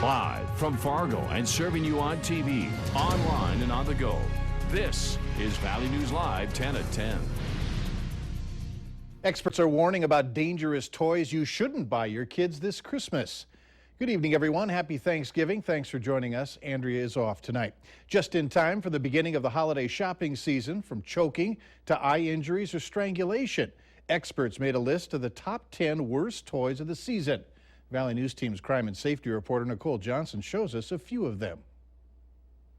Live from Fargo and serving you on TV, online and on the go. This is Valley News Live 10 at 10. Experts are warning about dangerous toys you shouldn't buy your kids this Christmas. Good evening, everyone. Happy Thanksgiving. Thanks for joining us. Andrea is off tonight. Just in time for the beginning of the holiday shopping season, from choking to eye injuries or strangulation. Experts made a list of the top 10 worst toys of the season. Valley News Team's crime and safety reporter Nicole Johnson shows us a few of them.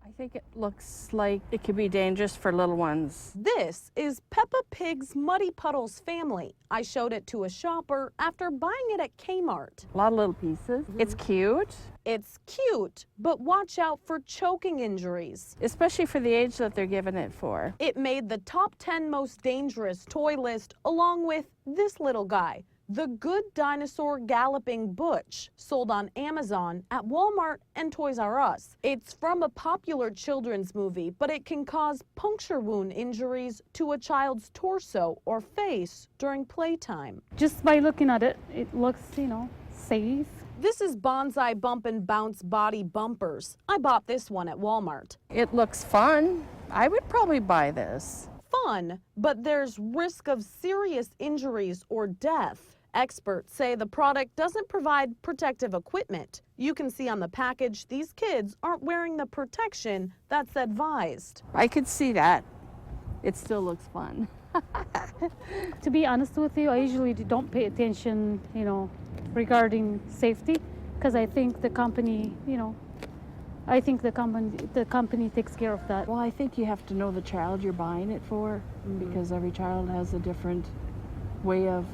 I think it looks like it could be dangerous for little ones. This is Peppa Pig's Muddy Puddles family. I showed it to a shopper after buying it at Kmart. A lot of little pieces. It's cute. It's cute, but watch out for choking injuries. Especially for the age that they're giving it for. It made the top 10 most dangerous toy list along with this little guy. The Good Dinosaur Galloping Butch, sold on Amazon, at Walmart, and Toys R Us. It's from a popular children's movie, but it can cause puncture wound injuries to a child's torso or face during playtime. Just by looking at it, it looks, safe. This is Bonsai Bump and Bounce Body Bumpers. I bought this one at Walmart. It looks fun. I would probably buy this. Fun, but there's risk of serious injuries or death. Experts say the product doesn't provide protective equipment. You can see on the package these kids aren't wearing the protection that's advised. I could see that. It still looks fun. To be honest with you, I usually don't pay attention, regarding safety, because I think the company, the company takes care of that. Well, I think you have to know the child you're buying it for, because every child has a different way of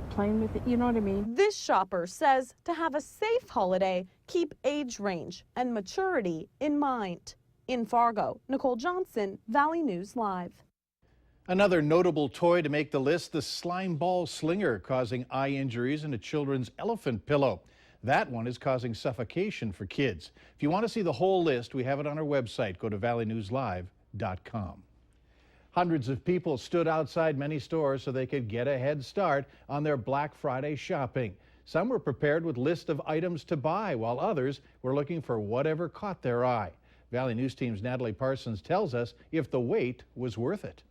playing with it, you know what I mean? This shopper says to have a safe holiday, keep age range and maturity in mind. In Fargo, Nicole Johnson, Valley News Live. Another notable toy to make the list, the slime ball slinger, causing eye injuries in a children's elephant pillow. That one is causing suffocation for kids. If you want to see the whole list, we have it on our website. Go to valleynewslive.com. Hundreds of people stood outside many stores so they could get a head start on their Black Friday shopping. Some were prepared with lists of items to buy, while others were looking for whatever caught their eye. Valley News Team's Natalie Parsons tells us if the wait was worth it.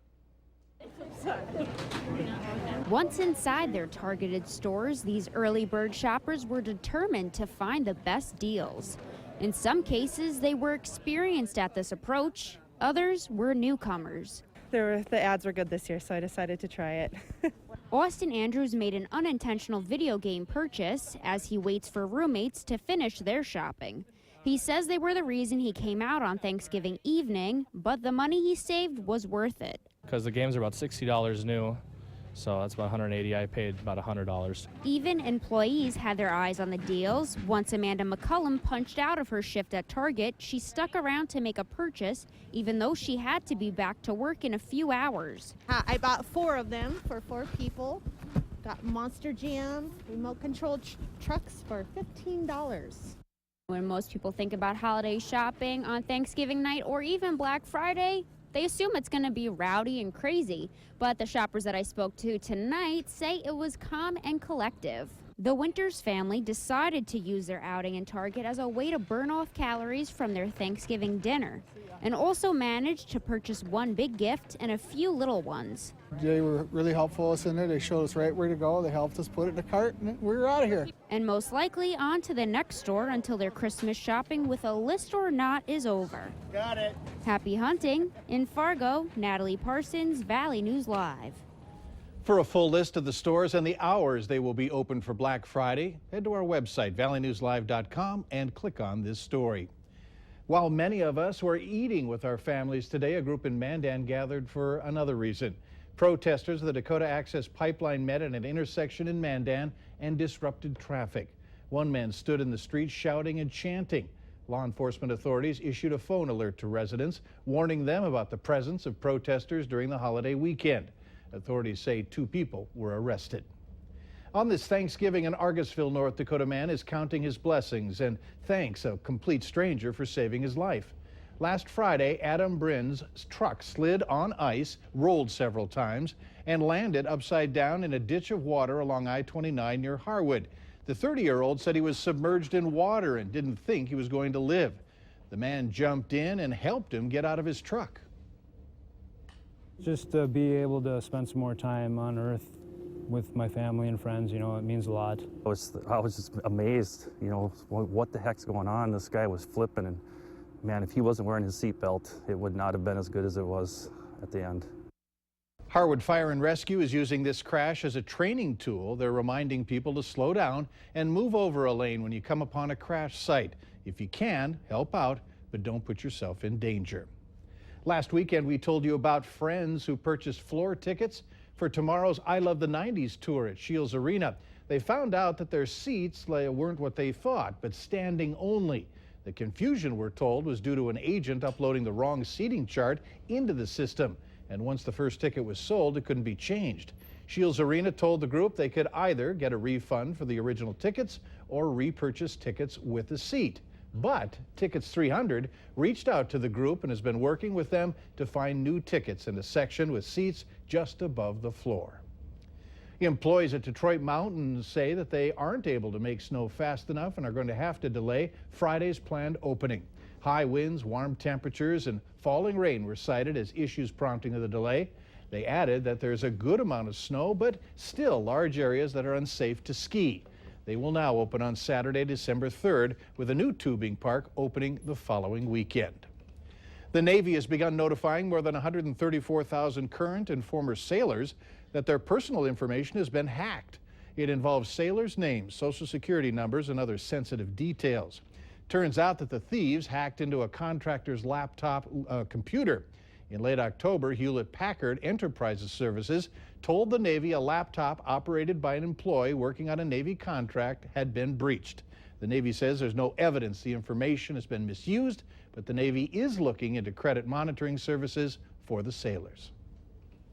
Once inside their targeted stores, these early bird shoppers were determined to find the best deals. In some cases, they were experienced at this approach. Others were newcomers. The ads were good this year, so I decided to try it. Austin Andrews made an unintentional video game purchase as he waits for roommates to finish their shopping. He says they were the reason he came out on Thanksgiving evening, but the money he saved was worth it. Because the games are about $60 new, so that's about $180. I paid about $100. Even employees had their eyes on the deals. Once Amanda McCullum punched out of her shift at Target, she stuck around to make a purchase, even though she had to be back to work in a few hours. I bought 4 of them for 4 people. Got Monster Jam remote control trucks for $15. When most people think about holiday shopping on Thanksgiving night or even Black Friday, they assume it's going to be rowdy and crazy, but the shoppers that I spoke to tonight say it was calm and collective. The Winters family decided to use their outing in Target as a way to burn off calories from their Thanksgiving dinner, and also managed to purchase one big gift and a few little ones. They were really helpful us in there. They showed us right where to go. They helped us put it in the cart, and we were out of here. And most likely on to the next store until their Christmas shopping with a list or not is over. Got it. Happy hunting. In Fargo, Natalie Parsons, Valley News Live. For a full list of the stores and the hours they will be open for Black Friday, head to our website, valleynewslive.com, and click on this story. While many of us were eating with our families today, a group in Mandan gathered for another reason. Protesters of the Dakota Access Pipeline met at an intersection in Mandan and disrupted traffic. One man stood in the street shouting and chanting. Law enforcement authorities issued a phone alert to residents, warning them about the presence of protesters during the holiday weekend. Authorities say 2 people were arrested. On this Thanksgiving, an Argusville, North Dakota man is counting his blessings and thanks a complete stranger for saving his life. Last Friday, Adam Brin's truck slid on ice, rolled several times, and landed upside down in a ditch of water along I-29 near Harwood. The 30-year-old said he was submerged in water and didn't think he was going to live. The man jumped in and helped him get out of his truck. Just to be able to spend some more time on Earth with my family and friends, you know, it means a lot. I was just amazed, you know, what the heck's going on? This guy was flipping, and man, if he wasn't wearing his seatbelt, it would not have been as good as it was at the end. Harwood Fire and Rescue is using this crash as a training tool. They're reminding people to slow down and move over a lane when you come upon a crash site. If you can, help out, but don't put yourself in danger. Last weekend, we told you about friends who purchased floor tickets for tomorrow's I Love the 90s tour at Shields Arena. They found out that their seats weren't what they thought, but standing only. The confusion, we're told, was due to an agent uploading the wrong seating chart into the system. And once the first ticket was sold, it couldn't be changed. Shields Arena told the group they could either get a refund for the original tickets or repurchase tickets with a seat. But Tickets 300 reached out to the group and has been working with them to find new tickets in a section with seats just above the floor. Employees at Detroit Mountain say that they aren't able to make snow fast enough and are going to have to delay Friday's planned opening. High winds, warm temperatures, and falling rain were cited as issues prompting the delay. They added that there's a good amount of snow, but still large areas that are unsafe to ski. They will now open on Saturday, December 3rd, with a new tubing park opening the following weekend. The Navy has begun notifying more than 134,000 current and former sailors that their personal information has been hacked. It involves sailors' names, social security numbers, and other sensitive details. Turns out that the thieves hacked into a contractor's laptop computer. In late October, Hewlett-Packard Enterprise Services told the Navy a laptop operated by an employee working on a Navy contract had been breached. The Navy says there's no evidence the information has been misused, but the Navy is looking into credit monitoring services for the sailors.